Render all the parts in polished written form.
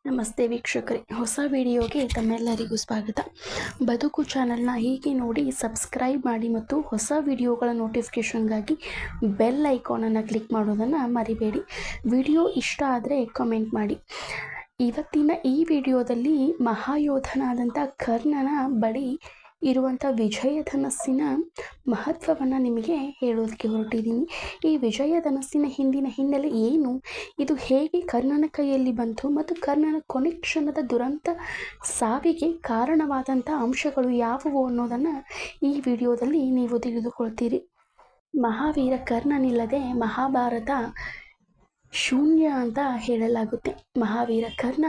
ನಮಸ್ತೆ ವೀಕ್ಷಕರೇ, ಹೊಸ ವಿಡಿಯೋಗೆ ತಮ್ಮೆಲ್ಲರಿಗೂ ಸ್ವಾಗತ. ಬದುಕು ಚಾನಲ್ನ ಹೀಗೆ ನೋಡಿ ಸಬ್ಸ್ಕ್ರೈಬ್ ಮಾಡಿ ಮತ್ತು ಹೊಸ ವಿಡಿಯೋಗಳ ನೋಟಿಫಿಕೇಷನ್ಗಾಗಿ ಬೆಲ್ ಐಕಾನನ್ನು ಕ್ಲಿಕ್ ಮಾಡೋದನ್ನು ಮರಿಬೇಡಿ. ವಿಡಿಯೋ ಇಷ್ಟ ಆದರೆ ಕಾಮೆಂಟ್ ಮಾಡಿ. ಇವತ್ತಿನ ಈ ವಿಡಿಯೋದಲ್ಲಿ ಮಹಾಯೋಧನಾದಂಥ ಕರ್ಣನ ಬಳಿ ಇರುವಂಥ ವಿಜಯಧನಸ್ಸಿನ ಮಹತ್ವವನ್ನು ನಿಮಗೆ ಹೇಳೋದಕ್ಕೆ ಹೊರಟಿದ್ದೀನಿ. ಈ ವಿಜಯಧನಸ್ಸಿನ ಹಿಂದಿನ ಹಿನ್ನೆಲೆ ಏನು, ಇದು ಹೇಗೆ ಕರ್ಣನ ಕೈಯಲ್ಲಿ ಬಂತು ಮತ್ತು ಕರ್ಣನ ಕೊನೆ ಕ್ಷಣದ ದುರಂತ ಸಾವಿಗೆ ಕಾರಣವಾದಂಥ ಅಂಶಗಳು ಯಾವುವು ಅನ್ನೋದನ್ನು ಈ ವಿಡಿಯೋದಲ್ಲಿ ನೀವು ತಿಳಿದುಕೊಳ್ತೀರಿ. ಮಹಾವೀರ ಕರ್ಣನಿಲ್ಲದೆ ಮಹಾಭಾರತ ಶೂನ್ಯ ಅಂತ ಹೇಳಲಾಗುತ್ತೆ. ಮಹಾವೀರ ಕರ್ಣ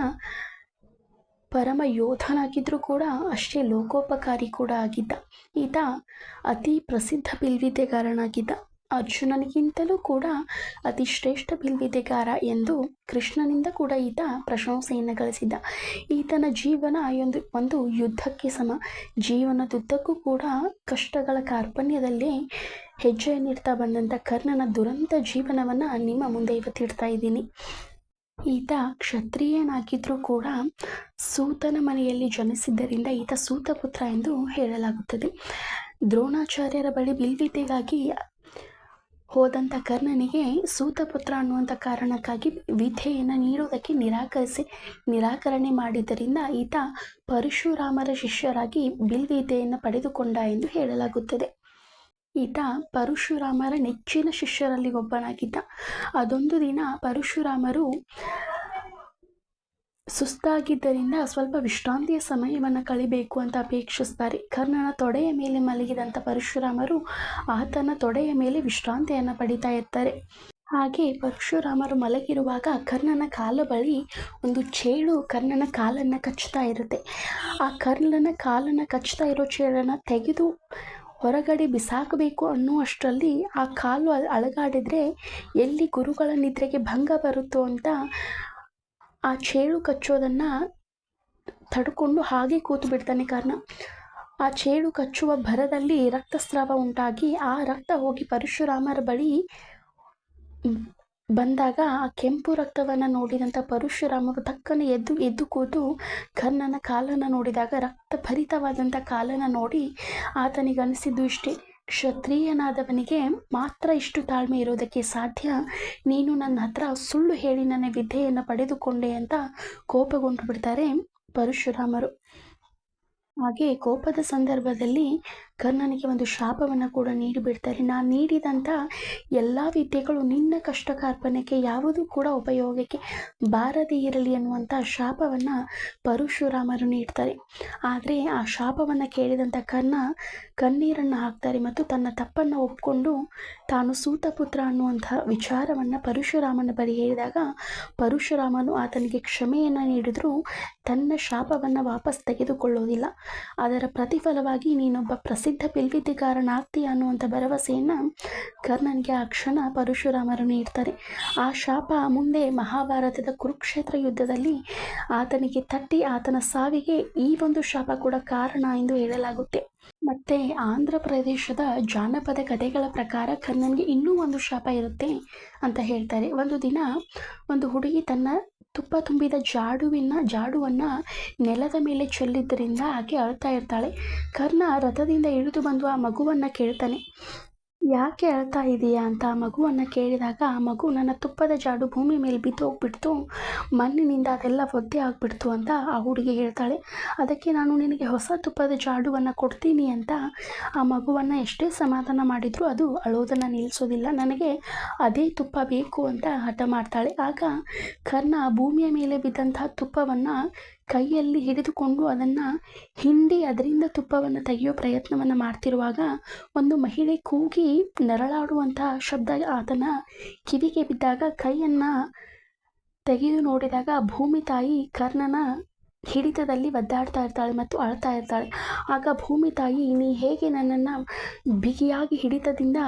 ಪರಮ ಯೋಧನಾಗಿದ್ದರೂ ಕೂಡ ಅಷ್ಟೇ ಲೋಕೋಪಕಾರಿ ಕೂಡ ಆಗಿದ್ದ. ಈತ ಅತಿ ಪ್ರಸಿದ್ಧ ಬಿಲ್ವಿದ್ಯೆಗಾರನಾಗಿದ್ದ. ಅರ್ಜುನನಿಗಿಂತಲೂ ಕೂಡ ಅತಿ ಶ್ರೇಷ್ಠ ಬಿಲ್ವಿದ್ಯೆಗಾರ ಎಂದು ಕೃಷ್ಣನಿಂದ ಕೂಡ ಈತ ಪ್ರಶಂಸೆಯನ್ನು ಗಳಿಸಿದ್ದ. ಈತನ ಜೀವನ ಒಂದು ಯುದ್ಧಕ್ಕೆ ಸಮ. ಜೀವನದುದ್ದಕ್ಕೂ ಕೂಡ ಕಷ್ಟಗಳ ಕಾರ್ಪಣ್ಯದಲ್ಲೇ ಹೆಜ್ಜೆಯನ್ನಿಡ್ತಾ ಬಂದಂಥ ಕರ್ಣನ ದುರಂತ ಜೀವನವನ್ನು ನಿಮ್ಮ ಮುಂದೆ ಇವತ್ತಿಡ್ತಾ ಇದ್ದೀನಿ. ಈತ ಕ್ಷತ್ರಿಯನಾಗಿದ್ದರೂ ಕೂಡ ಸೂತನ ಮನೆಯಲ್ಲಿ ಜನಿಸಿದ್ದರಿಂದ ಈತ ಸೂತಪುತ್ರ ಎಂದು ಹೇಳಲಾಗುತ್ತದೆ. ದ್ರೋಣಾಚಾರ್ಯರ ಬಳಿ ಬಿಲ್ವಿದ್ಯೆಗಾಗಿ ಹೋದಂಥ ಕರ್ಣನಿಗೆ ಸೂತಪುತ್ರ ಅನ್ನುವಂಥ ಕಾರಣಕ್ಕಾಗಿ ವಿದ್ಯೆಯನ್ನು ನೀಡುವುದಕ್ಕೆ ನಿರಾಕರಣೆ ಮಾಡಿದ್ದರಿಂದ ಈತ ಪರಶುರಾಮರ ಶಿಷ್ಯರಾಗಿ ಬಿಲ್ವಿದ್ಯೆಯನ್ನು ಪಡೆದುಕೊಂಡ ಎಂದು ಹೇಳಲಾಗುತ್ತದೆ. ಈತ ಪರಶುರಾಮರ ನೆಚ್ಚಿನ ಶಿಷ್ಯರಲ್ಲಿ ಒಬ್ಬನಾಗಿದ್ದ. ಅದೊಂದು ದಿನ ಪರಶುರಾಮರು ಸುಸ್ತಾಗಿದ್ದರಿಂದ ಸ್ವಲ್ಪ ವಿಶ್ರಾಂತಿಯ ಸಮಯವನ್ನು ಕಳಿಬೇಕು ಅಂತ ಅಪೇಕ್ಷಿಸ್ತಾರೆ. ಕರ್ಣನ ತೊಡೆಯ ಮೇಲೆ ಮಲಗಿದಂಥ ಪರಶುರಾಮರು ಆತನ ತೊಡೆಯ ಮೇಲೆ ವಿಶ್ರಾಂತಿಯನ್ನು ಪಡಿತಾ ಇರ್ತಾರೆ. ಹಾಗೆ ಪರಶುರಾಮರು ಮಲಗಿರುವಾಗ ಕರ್ಣನ ಕಾಲ ಬಳಿ ಒಂದು ಚೇಳು ಕರ್ಣನ ಕಾಲನ್ನು ಕಚ್ಚುತ್ತಾ ಇರುತ್ತೆ. ಆ ಕರ್ಣನ ಕಾಲನ್ನು ಕಚ್ಚುತ್ತಾ ಇರೋ ಚೇಳನ್ನು ತೆಗೆದು ಹೊರಗಡೆ ಬಿಸಾಕಬೇಕು ಅನ್ನುವಷ್ಟರಲ್ಲಿ ಆ ಕಾಲು ಅಲಗಾಡಿದರೆ ಎಲ್ಲಿ ಗುರುಗಳ ನಿದ್ರೆಗೆ ಭಂಗ ಬರುತ್ತೋ ಅಂತ ಆ ಚೇಳು ಕಚ್ಚೋದನ್ನು ತಡ್ಕೊಂಡು ಹಾಗೆ ಕೂತು ಬಿಡ್ತಾನೆ ಕರ್ಣ. ಆ ಚೇಳು ಕಚ್ಚುವ ಭರದಲ್ಲಿ ರಕ್ತಸ್ರಾವ ಉಂಟಾಗಿ ಆ ರಕ್ತ ಹೋಗಿ ಪರಶುರಾಮರ ಬಳಿ ಬಂದಾಗ ಆ ಕೆಂಪು ರಕ್ತವನ್ನು ನೋಡಿದಂಥ ಪರಶುರಾಮರು ತಕ್ಕನೆ ಎದ್ದು ಕೂತು ಕರ್ಣನ ಕಾಲನ್ನು ನೋಡಿದಾಗ ರಕ್ತಭರಿತವಾದಂಥ ಕಾಲನ್ನು ನೋಡಿ ಆತನಿಗನಿಸಿದ್ದು ಇಷ್ಟೇ, ಕ್ಷತ್ರಿಯನಾದವನಿಗೆ ಮಾತ್ರ ಇಷ್ಟು ತಾಳ್ಮೆ ಇರೋದಕ್ಕೆ ಸಾಧ್ಯ. ನೀನು ನನ್ನ ಹತ್ರ ಸುಳ್ಳು ಹೇಳಿ ನನ್ನ ವಿದ್ಯೆಯನ್ನು ಪಡೆದುಕೊಂಡೆ ಅಂತ ಕೋಪಗೊಂಡು ಬಿಡ್ತಾರೆ ಪರಶುರಾಮರು. ಹಾಗೆ ಕೋಪದ ಸಂದರ್ಭದಲ್ಲಿ ಕರ್ಣನಿಗೆ ಒಂದು ಶಾಪವನ್ನು ಕೂಡ ನೀಡಿಬಿಡ್ತಾರೆ. ನಾನು ನೀಡಿದಂಥ ಎಲ್ಲ ವಿದ್ಯೆಗಳು ನಿನ್ನ ಕಷ್ಟ ಕಾರ್ಪಣ್ಯಕ್ಕೆ ಯಾವುದೂ ಕೂಡ ಉಪಯೋಗಕ್ಕೆ ಬಾರದೇ ಇರಲಿ ಅನ್ನುವಂಥ ಶಾಪವನ್ನು ಪರಶುರಾಮರು ನೀಡ್ತಾರೆ. ಆದರೆ ಆ ಶಾಪವನ್ನು ಕೇಳಿದಂಥ ಕರ್ಣ ಕಣ್ಣೀರನ್ನು ಹಾಕ್ತಾರೆ ಮತ್ತು ತನ್ನ ತಪ್ಪನ್ನು ಒಪ್ಪಿಕೊಂಡು ತಾನು ಸೂತಪುತ್ರ ಅನ್ನುವಂಥ ವಿಚಾರವನ್ನು ಪರಶುರಾಮನ ಬಳಿ ಹೇಳಿದಾಗ ಪರಶುರಾಮನು ಆತನಿಗೆ ಕ್ಷಮೆಯನ್ನು ನೀಡಿದರೂ ತನ್ನ ಶಾಪವನ್ನು ವಾಪಸ್ ತೆಗೆದುಕೊಳ್ಳೋದಿಲ್ಲ. ಅದರ ಪ್ರತಿಫಲವಾಗಿ ನೀನೊಬ್ಬ ಪ್ರಸಿದ್ಧ ಬಿಲ್ವಿದ್ಯೆಗಾರನಾಗ್ತೀಯ ಅನ್ನುವಂಥ ಭರವಸೆಯನ್ನು ಕರ್ಣನಿಗೆ ಆ ಕ್ಷಣ ಪರಶುರಾಮರು ನೀಡ್ತಾರೆ. ಆ ಶಾಪ ಮುಂದೆ ಮಹಾಭಾರತದ ಕುರುಕ್ಷೇತ್ರ ಯುದ್ಧದಲ್ಲಿ ಆತನಿಗೆ ತಟ್ಟಿ ಆತನ ಸಾವಿಗೆ ಈ ಒಂದು ಶಾಪ ಕೂಡ ಕಾರಣ ಎಂದು ಹೇಳಲಾಗುತ್ತೆ. ಮತ್ತು ಆಂಧ್ರ ಪ್ರದೇಶದ ಜಾನಪದ ಕಥೆಗಳ ಪ್ರಕಾರ ಕರ್ಣನಿಗೆ ಇನ್ನೂ ಒಂದು ಶಾಪ ಇರುತ್ತೆ ಅಂತ ಹೇಳ್ತಾರೆ. ಒಂದು ದಿನ ಒಂದು ಹುಡುಗಿ ತನ್ನ ತುಪ್ಪ ತುಂಬಿದ ಜಾಡುವನ್ನು ನೆಲದ ಮೇಲೆ ಚೆಲ್ಲಿದ್ದರಿಂದ ಆಕೆ ಅಳ್ತಾ ಇರ್ತಾಳೆ. ಕರ್ಣ ರಥದಿಂದ ಇಳಿದು ಬಂದು ಆ ಮಗುವನ್ನು ಕೇಳ್ತಾನೆ, ಯಾಕೆ ಅಳ್ತಾ ಇದೆಯಾ ಅಂತ. ಆ ಮಗುವನ್ನು ಕೇಳಿದಾಗ ಆ ಮಗು, ನನ್ನ ತುಪ್ಪದ ಜಾಡು ಭೂಮಿ ಮೇಲೆ ಬಿದ್ದು ಹೋಗ್ಬಿಡ್ತು, ಮಣ್ಣಿನಿಂದ ಅದೆಲ್ಲ ಒದ್ದೆ ಆಗಿಬಿಡ್ತು ಅಂತ ಆ ಹುಡುಗಿ ಹೇಳ್ತಾಳೆ. ಅದಕ್ಕೆ ನಾನು ನಿನಗೆ ಹೊಸ ತುಪ್ಪದ ಜಾಡುವನ್ನು ಕೊಡ್ತೀನಿ ಅಂತ ಆ ಮಗುವನ್ನು ಎಷ್ಟೇ ಸಮಾಧಾನ ಮಾಡಿದರೂ ಅದು ಅಳೋದನ್ನು ನಿಲ್ಲಿಸೋದಿಲ್ಲ. ನನಗೆ ಅದೇ ತುಪ್ಪ ಬೇಕು ಅಂತ ಹಠ ಮಾಡ್ತಾಳೆ. ಆಗ ಕರ್ಣ ಭೂಮಿಯ ಮೇಲೆ ಬಿದ್ದಂತಹ ತುಪ್ಪವನ್ನು ಕೈಯಲ್ಲಿ ಹಿಡಿದುಕೊಂಡು ಅದನ್ನು ಹಿಂಡಿ ಅದರಿಂದ ತುಪ್ಪವನ್ನು ತೆಗೆಯೋ ಪ್ರಯತ್ನವನ್ನು ಮಾಡ್ತಿರುವಾಗ ಒಂದು ಮಹಿಳೆ ಕೂಗಿ ನರಳಾಡುವಂತಹ ಶಬ್ದ ಆತನ ಕಿವಿಗೆ ಬಿದ್ದಾಗ ಕೈಯನ್ನು ತೆಗೆದು ನೋಡಿದಾಗ ಭೂಮಿ ತಾಯಿ ಕರ್ಣನ ಹಿಡಿತದಲ್ಲಿ ಒದ್ದಾಡ್ತಾ ಇರ್ತಾಳೆ ಮತ್ತು ಅಳ್ತಾ ಇರ್ತಾಳೆ. ಆಗ ಭೂಮಿ ತಾಯಿ, ನೀ ಹೇಗೆ ನನ್ನನ್ನು ಬಿಗಿಯಾಗಿ ಹಿಡಿತದಿಂದ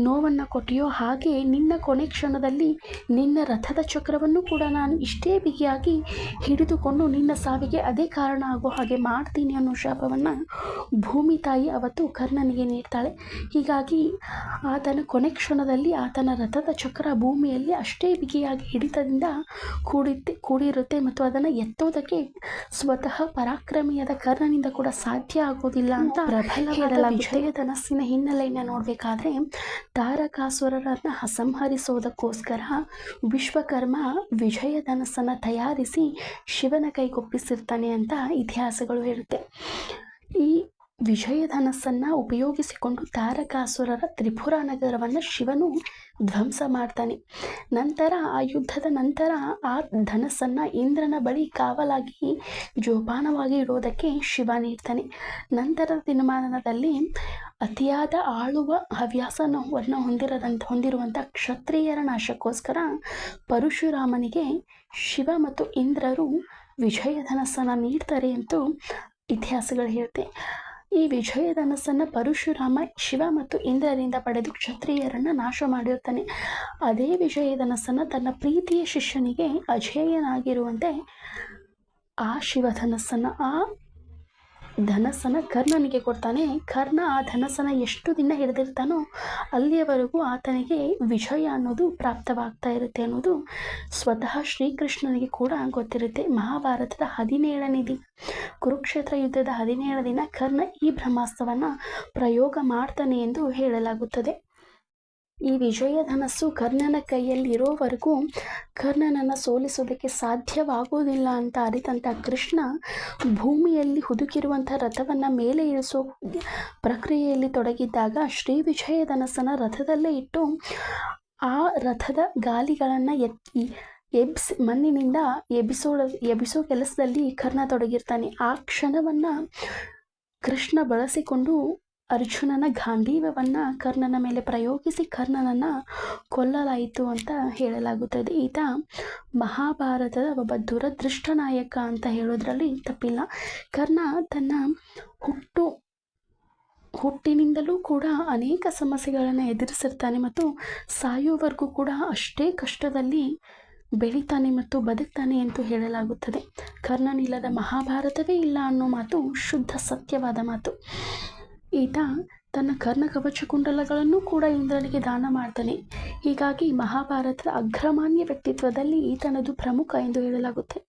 ನೋವನ್ನು ಕೊಟ್ಟೆಯೋ ಹಾಗೆ ನಿನ್ನ ಕೊನೆ ಕ್ಷಣದಲ್ಲಿ ನಿನ್ನ ರಥದ ಚಕ್ರವನ್ನು ಕೂಡ ನಾನು ಇಷ್ಟೇ ಬಿಗಿಯಾಗಿ ಹಿಡಿದುಕೊಂಡು ನಿನ್ನ ಸಾವಿಗೆ ಅದೇ ಕಾರಣ ಆಗೋ ಹಾಗೆ ಮಾಡ್ತೀನಿ ಅನ್ನೋ ಶಾಪವನ್ನು ಭೂಮಿ ತಾಯಿ ಅವತ್ತು ಕರ್ಣನಿಗೆ ನೀಡ್ತಾಳೆ. ಹೀಗಾಗಿ ಆತನ ಕೊನೆ ಕ್ಷಣದಲ್ಲಿ ಆತನ ರಥದ ಚಕ್ರ ಭೂಮಿಯಲ್ಲಿ ಅಷ್ಟೇ ಬಿಗಿಯಾಗಿ ಹಿಡಿತದಿಂದ ಕೂಡಿರುತ್ತೆ ಮತ್ತು ಅದನ್ನು ಎತ್ತೋದಕ್ಕೆ ಸ್ವತಃ ಪರಾಕ್ರಮಿಯಾದ ಕರ್ಣನಿಂದ ಕೂಡ ಸಾಧ್ಯ ಆಗೋದಿಲ್ಲ ಅಂತ ಪ್ರಬಲವಾದ ವಿಜಯಧನಸ್ಸಿನ ಹಿನ್ನೆಲೆಯನ್ನು ನೋಡಬೇಕಾದ್ರೆ ತಾರಕಾಸುರರನ್ನು ಸಂಹರಿಸೋದಕ್ಕೋಸ್ಕರ ವಿಶ್ವಕರ್ಮ ವಿಜಯಧನಸ್ಸನ್ನು ತಯಾರಿಸಿ ಶಿವನ ಕೈಗೊಪ್ಪಿಸಿರ್ತಾನೆ ಅಂತ ಇತಿಹಾಸಗಳು ಹೇಳುತ್ತೆ. ಈ ವಿಜಯಧನಸ್ಸನ್ನು ಉಪಯೋಗಿಸಿಕೊಂಡು ತಾರಕಾಸುರರ ತ್ರಿಪುರ ನಗರವನ್ನು ಶಿವನು ಧ್ವಂಸ ಮಾಡ್ತಾನೆ. ನಂತರ ಆ ಯುದ್ಧದ ನಂತರ ಆ ಧನಸ್ಸನ್ನು ಇಂದ್ರನ ಬಳಿ ಕಾವಲಾಗಿ ಜೋಪಾನವಾಗಿ ಇಡೋದಕ್ಕೆ ಶಿವ ನೀಡ್ತಾನೆ. ನಂತರದ ದಿನಮಾನದಲ್ಲಿ ಅತಿಯಾದ ಆಳುವ ಹವ್ಯಾಸವನ್ನು ಹೊಂದಿರುವಂಥ ಕ್ಷತ್ರಿಯರ ನಾಶಕ್ಕೋಸ್ಕರ ಪರಶುರಾಮನಿಗೆ ಶಿವ ಮತ್ತು ಇಂದ್ರರು ವಿಜಯಧನಸ್ಸನ್ನು ನೀಡ್ತಾರೆ ಅಂತೂ ಇತಿಹಾಸಗಳು ಹೇಳುತ್ತೆ. ಈ ವಿಜಯಧನಸ್ಸನ್ನು ಪರಶುರಾಮ ಶಿವ ಮತ್ತು ಇಂದ್ರರಿಂದ ಪಡೆದು ಕ್ಷತ್ರಿಯರನ್ನು ನಾಶ ಮಾಡಿರ್ತಾನೆ. ಅದೇ ವಿಜಯಧನಸ್ಸನ್ನು ತನ್ನ ಪ್ರೀತಿಯ ಶಿಷ್ಯನಿಗೆ ಅಜೇಯನಾಗಿರುವಂತೆ ಆ ಶಿವಧನಸ್ಸನ್ನು ಧನಸ್ಸನ್ನು ಕರ್ಣನಿಗೆ ಕೊಡ್ತಾನೆ. ಕರ್ಣ ಆ ಧನಸ್ಸನ್ನು ಎಷ್ಟು ದಿನ ಹಿಡಿದಿರ್ತಾನೋ ಅಲ್ಲಿಯವರೆಗೂ ಆತನಿಗೆ ವಿಜಯ ಅನ್ನೋದು ಪ್ರಾಪ್ತವಾಗ್ತಾ ಇರುತ್ತೆ ಅನ್ನೋದು ಸ್ವತಃ ಶ್ರೀಕೃಷ್ಣನಿಗೆ ಕೂಡ ಗೊತ್ತಿರುತ್ತೆ. ಮಹಾಭಾರತದ 17ನೇ ದಿನ ಕುರುಕ್ಷೇತ್ರ ಯುದ್ಧದ 17ನೇ ದಿನ ಕರ್ಣ ಈ ಬ್ರಹ್ಮಾಸ್ತ್ರವನ್ನು ಪ್ರಯೋಗ ಮಾಡ್ತಾನೆ ಎಂದು ಹೇಳಲಾಗುತ್ತದೆ. ಈ ವಿಜಯಧನಸ್ಸು ಕರ್ಣನ ಕೈಯಲ್ಲಿ ಇರೋವರೆಗೂ ಕರ್ಣನನ್ನು ಸೋಲಿಸೋದಕ್ಕೆ ಸಾಧ್ಯವಾಗೋದಿಲ್ಲ ಅಂತ ಅರಿತಂಥ ಕೃಷ್ಣ ಭೂಮಿಯಲ್ಲಿ ಹುದುಕಿರುವಂಥ ರಥವನ್ನು ಮೇಲೆ ಇಳಿಸೋ ಪ್ರಕ್ರಿಯೆಯಲ್ಲಿ ತೊಡಗಿದ್ದಾಗ ಶ್ರೀ ವಿಜಯಧನಸ್ಸನ್ನು ರಥದಲ್ಲೇ ಇಟ್ಟು ಆ ರಥದ ಗಾಲಿಗಳನ್ನು ಮಣ್ಣಿನಿಂದ ಎಬ್ಬಿಸೋ ಕೆಲಸದಲ್ಲಿ ಕರ್ಣ ತೊಡಗಿರ್ತಾನೆ. ಆ ಕ್ಷಣವನ್ನು ಕೃಷ್ಣ ಬಳಸಿಕೊಂಡು ಅರ್ಜುನನ ಗಾಂಧೀವವನ್ನು ಕರ್ಣನ ಮೇಲೆ ಪ್ರಯೋಗಿಸಿ ಕರ್ಣನನ್ನು ಕೊಲ್ಲಲಾಯಿತು ಅಂತ ಹೇಳಲಾಗುತ್ತದೆ. ಈತ ಮಹಾಭಾರತದ ಒಬ್ಬ ದುರದೃಷ್ಟ ನಾಯಕ ಅಂತ ಹೇಳೋದ್ರಲ್ಲಿ ತಪ್ಪಿಲ್ಲ. ಕರ್ಣ ತನ್ನ ಹುಟ್ಟಿನಿಂದಲೂ ಕೂಡ ಅನೇಕ ಸಮಸ್ಯೆಗಳನ್ನು ಎದುರಿಸಿರ್ತಾನೆ ಮತ್ತು ಸಾಯೋವರೆಗೂ ಕೂಡ ಅಷ್ಟೇ ಕಷ್ಟದಲ್ಲಿ ಬೆಳಿತಾನೆ ಮತ್ತು ಬದುಕ್ತಾನೆ ಎಂದು ಹೇಳಲಾಗುತ್ತದೆ. ಕರ್ಣನಿಲ್ಲದ ಮಹಾಭಾರತವೇ ಇಲ್ಲ ಅನ್ನೋ ಮಾತು ಶುದ್ಧ ಸತ್ಯವಾದ ಮಾತು. ಈತ ತನ್ನ ಕರ್ಣಕವಚ ಕುಂಡಲಗಳನ್ನು ಕೂಡ ಇಂದ್ರನಿಗೆ ದಾನ ಮಾಡ್ತಾನೆ. ಹೀಗಾಗಿ ಮಹಾಭಾರತದ ಅಗ್ರಮಾನ್ಯ ವ್ಯಕ್ತಿತ್ವದಲ್ಲಿ ಈತನದು ಪ್ರಮುಖ ಎಂದು ಹೇಳಲಾಗುತ್ತೆ.